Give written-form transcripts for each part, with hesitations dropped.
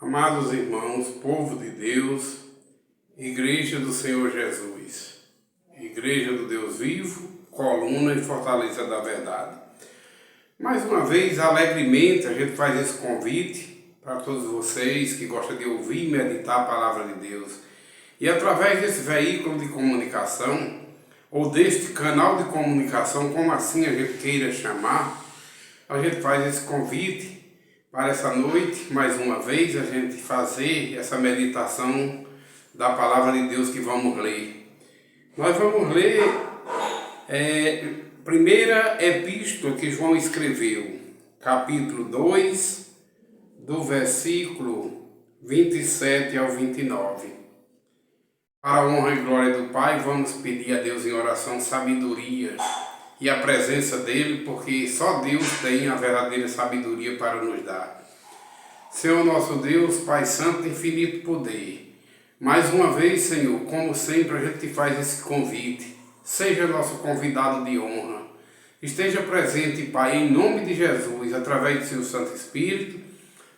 Amados irmãos, povo de Deus, Igreja do Senhor Jesus, Igreja do Deus vivo, coluna e fortaleza da verdade. Mais uma vez, alegremente, a gente faz esse convite para todos vocês que gostam de ouvir e meditar a palavra de Deus. E através desse veículo de comunicação, ou deste canal de comunicação, como assim a gente queira chamar, a gente faz esse convite para essa noite, mais uma vez, a gente fazer essa meditação da palavra de Deus que vamos ler. Nós vamos ler primeira epístola que João escreveu, capítulo 2, do versículo 27 ao 29. Para a honra e glória do Pai, vamos pedir a Deus em oração sabedoria e a presença dele, porque só Deus tem a verdadeira sabedoria para nos dar. Senhor nosso Deus, Pai Santo de infinito poder, mais uma vez, Senhor, como sempre, a gente te faz esse convite. Seja nosso convidado de honra. Esteja presente, Pai, em nome de Jesus, através do seu Santo Espírito,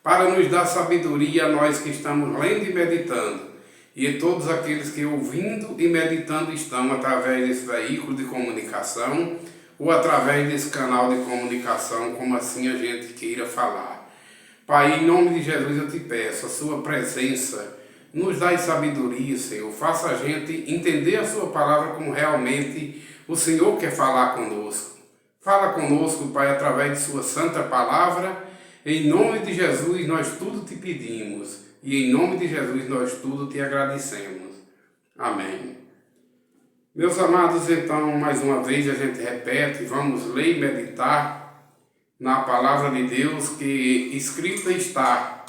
para nos dar sabedoria a nós que estamos lendo e meditando, e a todos aqueles que ouvindo e meditando estão através desse veículo de comunicação, ou através desse canal de comunicação, como assim a gente queira falar. Pai, em nome de Jesus eu te peço, a sua presença nos dá sabedoria, Senhor. Faça a gente entender a sua palavra como realmente o Senhor quer falar conosco. Fala conosco, Pai, através de sua santa palavra. Em nome de Jesus nós tudo te pedimos. E em nome de Jesus nós tudo te agradecemos. Amém. Meus amados, então, mais uma vez a gente repete, vamos ler e meditar na palavra de Deus que escrita está.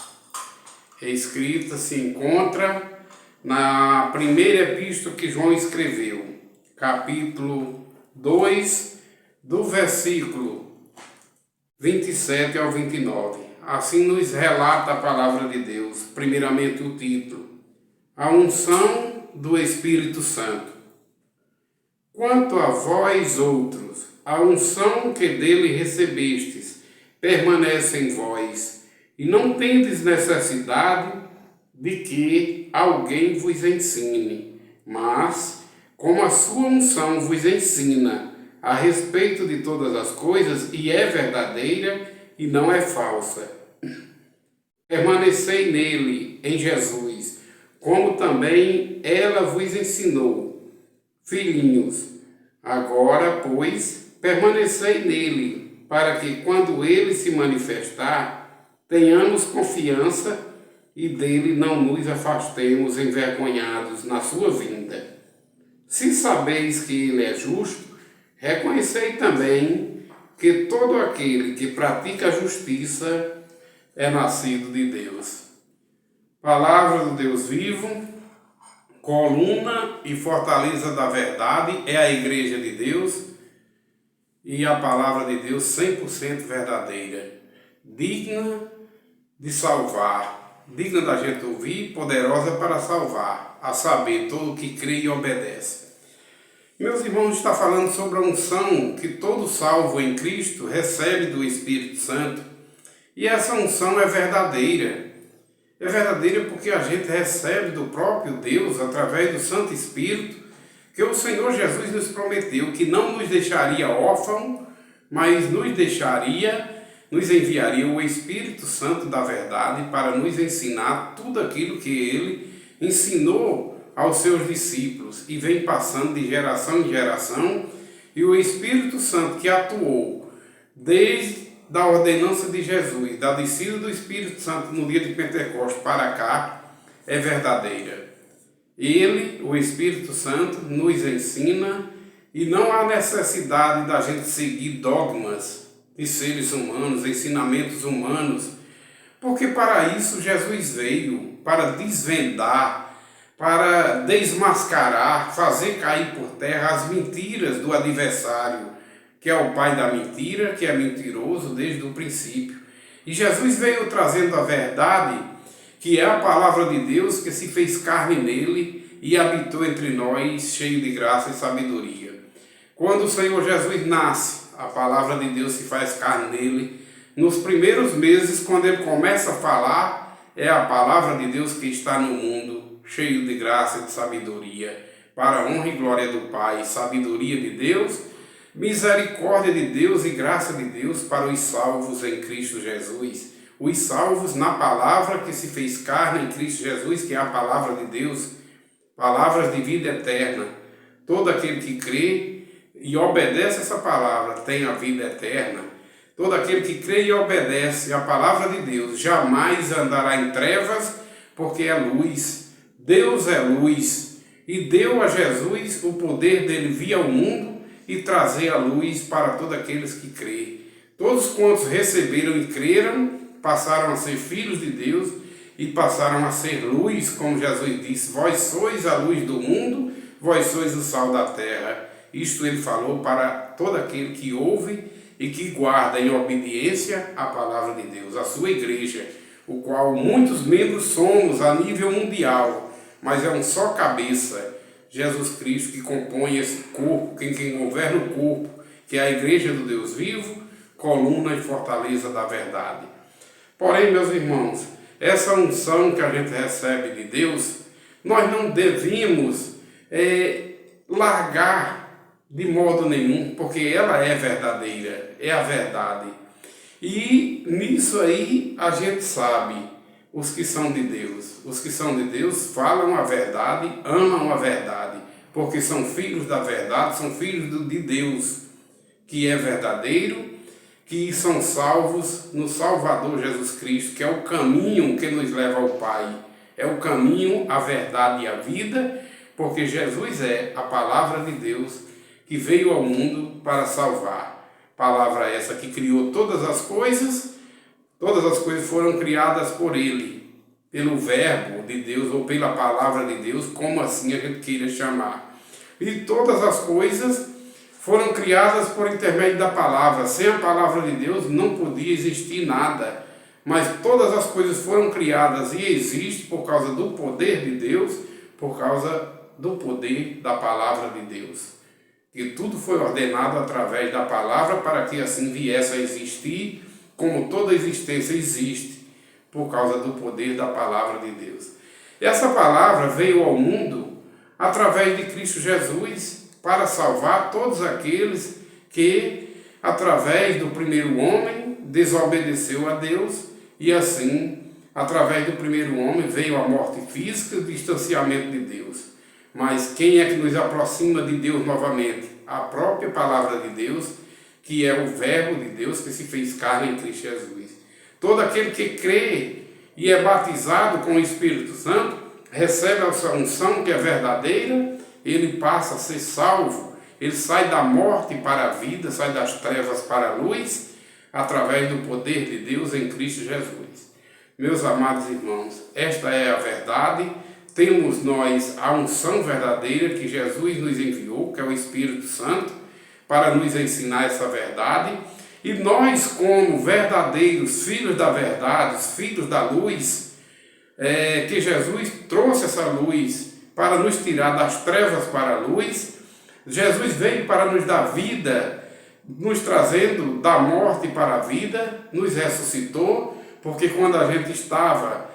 Escrita se encontra na primeira epístola que João escreveu, capítulo 2, do versículo 27 ao 29. Assim nos relata a palavra de Deus, primeiramente o título, a unção do Espírito Santo. Quanto a vós outros, a unção que dele recebestes permanece em vós, e não tendes necessidade de que alguém vos ensine, mas, como a sua unção vos ensina a respeito de todas as coisas, e é verdadeira e não é falsa, permanecei nele, em Jesus, como também ela vos ensinou. Filhinhos, agora, pois, permanecei nele, para que, quando ele se manifestar, tenhamos confiança e dele não nos afastemos envergonhados na sua vinda. Se sabeis que ele é justo, reconhecei também que todo aquele que pratica a justiça é nascido de Deus. Palavra do Deus vivo, coluna e fortaleza da verdade, é a Igreja de Deus e a palavra de Deus 100% verdadeira, digna de salvar, digna da gente ouvir, poderosa para salvar, a saber, todo que crê e obedece. Meus irmãos, está falando sobre a unção que todo salvo em Cristo recebe do Espírito Santo, e essa unção é verdadeira. É verdadeira porque a gente recebe do próprio Deus, através do Santo Espírito, que o Senhor Jesus nos prometeu que não nos deixaria órfãos, mas nos enviaria o Espírito Santo da verdade para nos ensinar tudo aquilo que ele ensinou aos seus discípulos e vem passando de geração em geração, e o Espírito Santo que atuou desde da ordenança de Jesus, da descida do Espírito Santo no dia de Pentecostes para cá, é verdadeira. Ele, o Espírito Santo, nos ensina e não há necessidade da gente seguir dogmas de seres humanos, ensinamentos humanos, porque para isso Jesus veio, para desvendar, para desmascarar, fazer cair por terra as mentiras do adversário, que é o pai da mentira, que é mentiroso desde o princípio. E Jesus veio trazendo a verdade, que é a palavra de Deus, que se fez carne nele e habitou entre nós, cheio de graça e sabedoria. Quando o Senhor Jesus nasce, a palavra de Deus se faz carne nele. Nos primeiros meses, quando ele começa a falar, é a palavra de Deus que está no mundo, cheio de graça e de sabedoria, para a honra e glória do Pai, sabedoria de Deus, misericórdia de Deus e graça de Deus para os salvos em Cristo Jesus. Os salvos na palavra que se fez carne em Cristo Jesus, que é a palavra de Deus, palavras de vida eterna. Todo aquele que crê e obedece essa palavra tem a vida eterna. Todo aquele que crê e obedece a palavra de Deus jamais andará em trevas, porque é luz. Deus é luz e deu a Jesus o poder dele vir ao mundo e trazer a luz para todos aqueles que crêem. Todos quantos receberam e creram passaram a ser filhos de Deus e passaram a ser luz, como Jesus disse: vós sois a luz do mundo, vós sois o sal da terra. Isto ele falou para todo aquele que ouve e que guarda em obediência a palavra de Deus, a sua igreja, o qual muitos membros somos a nível mundial, mas é um só cabeça, Jesus Cristo, que compõe esse corpo, quem governa o corpo, que é a igreja do Deus vivo, coluna e fortaleza da verdade. Porém, meus irmãos, essa unção que a gente recebe de Deus, nós não devemos largar de modo nenhum, porque ela é verdadeira, é a verdade. E nisso aí a gente sabe, os que são de Deus. Os que são de Deus falam a verdade, amam a verdade, porque são filhos da verdade, são filhos de Deus, que é verdadeiro, que são salvos no Salvador Jesus Cristo, que é o caminho que nos leva ao Pai. É o caminho, a verdade e a vida, porque Jesus é a palavra de Deus que veio ao mundo para salvar. Palavra essa que criou todas as coisas foram criadas por Ele, pelo Verbo de Deus ou pela palavra de Deus, como assim a gente queira chamar. E todas as coisas foram criadas por intermédio da palavra. Sem a palavra de Deus não podia existir nada. Mas todas as coisas foram criadas e existem por causa do poder de Deus, por causa do poder da palavra de Deus. E tudo foi ordenado através da palavra para que assim viesse a existir, como toda existência existe, por causa do poder da palavra de Deus. E essa palavra veio ao mundo através de Cristo Jesus, para salvar todos aqueles que, através do primeiro homem, desobedeceu a Deus, e assim, através do primeiro homem, veio a morte física e o distanciamento de Deus. Mas quem é que nos aproxima de Deus novamente? A própria palavra de Deus, que é o Verbo de Deus que se fez carne em Cristo Jesus. Todo aquele que crê e é batizado com o Espírito Santo, recebe a unção que é verdadeira, ele passa a ser salvo, ele sai da morte para a vida, sai das trevas para a luz, através do poder de Deus em Cristo Jesus. Meus amados irmãos, esta é a verdade. Temos nós a unção verdadeira que Jesus nos enviou, que é o Espírito Santo, para nos ensinar essa verdade. E nós, como verdadeiros filhos da verdade, os filhos da luz, que Jesus trouxe essa luz para nos tirar das trevas para a luz. Jesus veio para nos dar vida, nos trazendo da morte para a vida, nos ressuscitou, porque quando a gente estava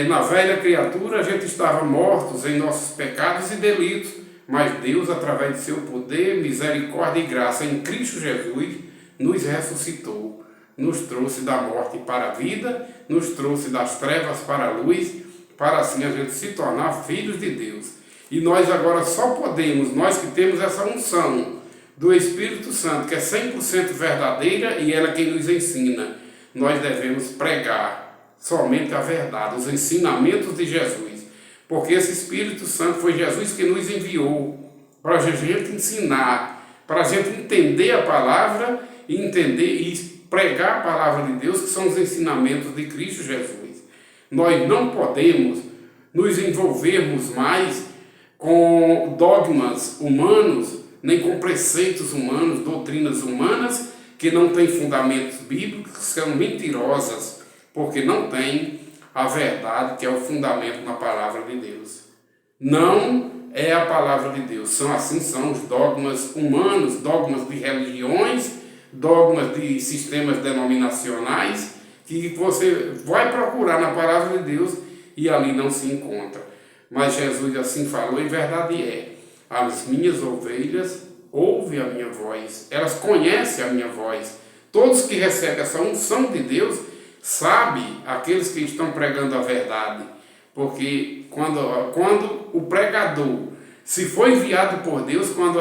na velha criatura, a gente estava mortos em nossos pecados e delitos, mas Deus, através de seu poder, misericórdia e graça em Cristo Jesus, nos ressuscitou, nos trouxe da morte para a vida, nos trouxe das trevas para a luz, para assim a gente se tornar filhos de Deus. E nós agora só podemos, nós que temos essa unção do Espírito Santo, que é 100% verdadeira e ela quem nos ensina, nós devemos pregar somente a verdade, os ensinamentos de Jesus. Porque esse Espírito Santo foi Jesus que nos enviou para a gente ensinar, para a gente entender a palavra e entender e pregar a palavra de Deus, que são os ensinamentos de Cristo Jesus. Nós não podemos nos envolvermos mais com dogmas humanos, nem com preceitos humanos, doutrinas humanas, que não têm fundamentos bíblicos, que são mentirosas, porque não têm a verdade, que é o fundamento na palavra de Deus. Não é a palavra de Deus, são os dogmas humanos, dogmas de religiões, dogmas de sistemas denominacionais, que você vai procurar na palavra de Deus e ali não se encontra. Mas Jesus assim falou, e verdade é, as minhas ovelhas ouvem a minha voz, elas conhecem a minha voz. Todos que recebem essa unção de Deus sabem, aqueles que estão pregando a verdade, porque quando o pregador se foi enviado por Deus, quando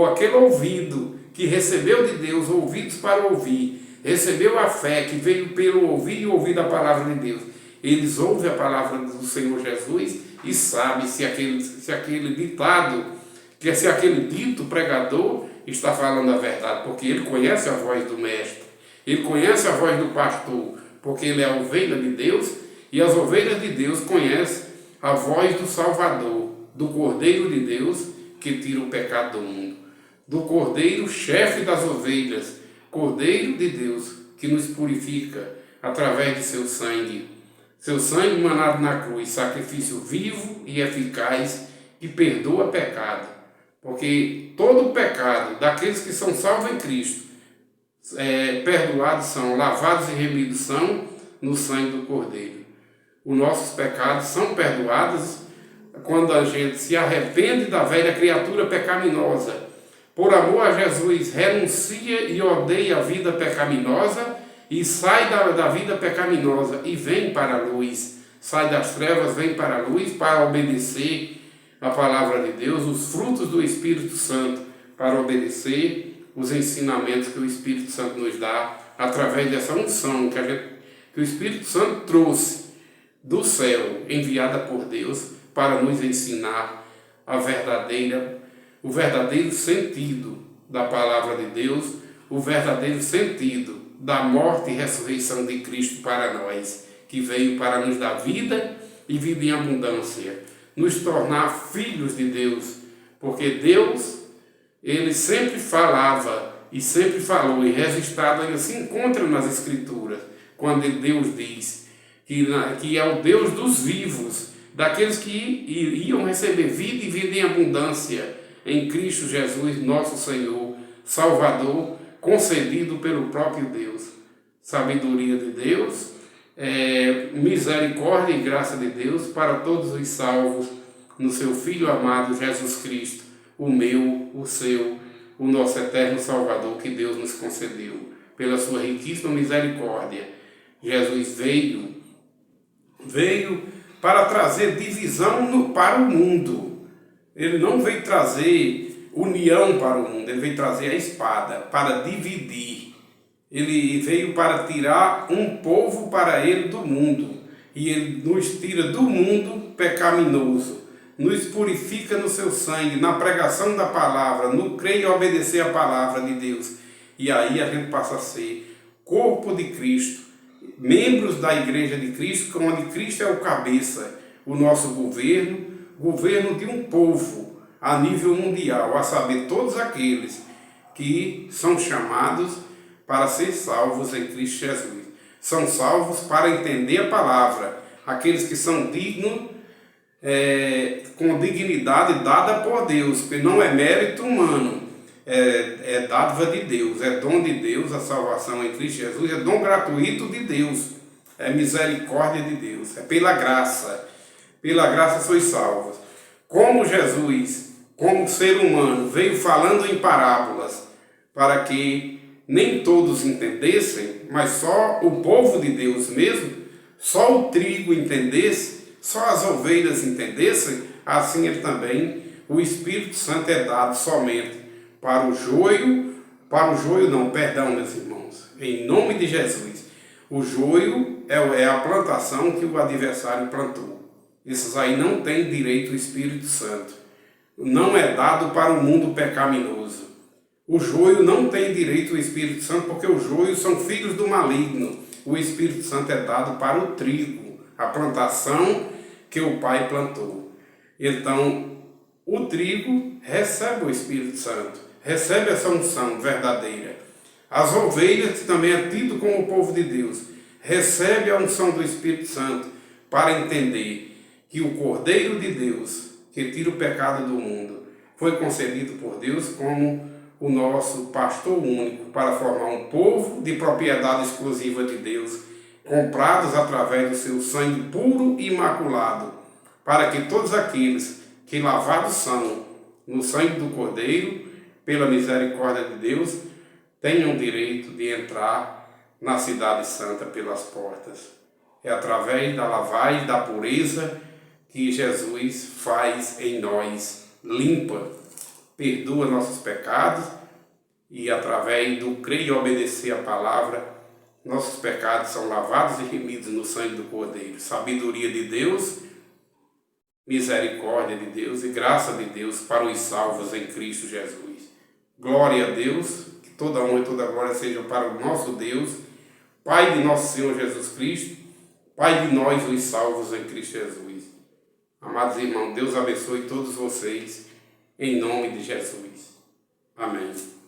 aquele ouvido que recebeu de Deus, ouvidos para ouvir, recebeu a fé que veio pelo ouvir e ouvir da palavra de Deus, eles ouvem a palavra do Senhor Jesus e sabem se aquele ditado, se aquele dito pregador está falando a verdade, porque ele conhece a voz do mestre, ele conhece a voz do pastor, porque ele é a ovelha de Deus, e as ovelhas de Deus conhecem a voz do Salvador, do Cordeiro de Deus que tira o pecado do mundo, do Cordeiro, chefe das ovelhas, Cordeiro de Deus que nos purifica através de seu sangue manado na cruz, sacrifício vivo e eficaz que perdoa pecado, porque todo o pecado daqueles que são salvos em Cristo, perdoados são, lavados e remidos são no sangue do Cordeiro. Os nossos pecados são perdoados quando a gente se arrepende da velha criatura pecaminosa. Por amor a Jesus, renuncia e odeia a vida pecaminosa e sai da vida pecaminosa e vem para a luz. Sai das trevas, vem para a luz para obedecer a palavra de Deus, os frutos do Espírito Santo, para obedecer os ensinamentos que o Espírito Santo nos dá através dessa unção que o Espírito Santo trouxe do céu, enviada por Deus, para nos ensinar o verdadeiro sentido da palavra de Deus, o verdadeiro sentido da morte e ressurreição de Cristo para nós, que veio para nos dar vida e vida em abundância, nos tornar filhos de Deus, porque Deus, ele sempre falava e sempre falou, e registrado ainda se encontra nas Escrituras, quando Deus diz que é o Deus dos vivos, daqueles que iam receber vida e vida em abundância em Cristo Jesus, nosso Senhor, Salvador, concedido pelo próprio Deus. Sabedoria de Deus, misericórdia e graça de Deus para todos os salvos no seu Filho amado Jesus Cristo, o meu, o seu, o nosso eterno Salvador que Deus nos concedeu. Pela sua riquíssima misericórdia, Jesus veio para trazer divisão para o mundo. Ele não veio trazer união para o mundo, ele veio trazer a espada para dividir. Ele veio para tirar um povo para ele do mundo. E ele nos tira do mundo pecaminoso, nos purifica no seu sangue, na pregação da palavra, no crer e obedecer a palavra de Deus. E aí a gente passa a ser corpo de Cristo, membros da igreja de Cristo, onde Cristo é o cabeça, o nosso governo de um povo a nível mundial, a saber, todos aqueles que são chamados para ser salvos em Cristo Jesus. São salvos para entender a palavra, aqueles que são dignos, com dignidade dada por Deus, porque não é mérito humano, é dádiva de Deus, é dom de Deus, a salvação em Cristo Jesus, é dom gratuito de Deus, é misericórdia de Deus, é pela graça sois salvos. Como Jesus, como ser humano, veio falando em parábolas, para que nem todos entendessem, mas só o povo de Deus mesmo, só o trigo entendesse, só as ovelhas entendessem, assim ele também, o Espírito Santo é dado somente para o joio, meus irmãos, em nome de Jesus. O joio é a plantação que o adversário plantou. Esses aí não têm direito ao Espírito Santo. Não é dado para o mundo pecaminoso. O joio não tem direito ao Espírito Santo, porque os joios são filhos do maligno. O Espírito Santo é dado para o trigo, a plantação que o Pai plantou. Então, o trigo recebe o Espírito Santo, recebe essa unção verdadeira. As ovelhas, que também é tido como o povo de Deus, recebe a unção do Espírito Santo para entender que o Cordeiro de Deus, que tira o pecado do mundo, foi concebido por Deus como o nosso pastor único para formar um povo de propriedade exclusiva de Deus, comprados através do seu sangue puro e imaculado, para que todos aqueles que lavados são no sangue do Cordeiro, pela misericórdia de Deus, tenham direito de entrar na cidade santa pelas portas. É através da lavagem, da pureza, que Jesus faz em nós, limpa, perdoa nossos pecados, e através do crer e obedecer a palavra, nossos pecados são lavados e remidos no sangue do Cordeiro. Sabedoria de Deus, misericórdia de Deus e graça de Deus para os salvos em Cristo Jesus. Glória a Deus, que toda honra e toda glória sejam para o nosso Deus, Pai de nosso Senhor Jesus Cristo, Pai de nós os salvos em Cristo Jesus. Amados irmãos, Deus abençoe todos vocês, em nome de Jesus. Amém.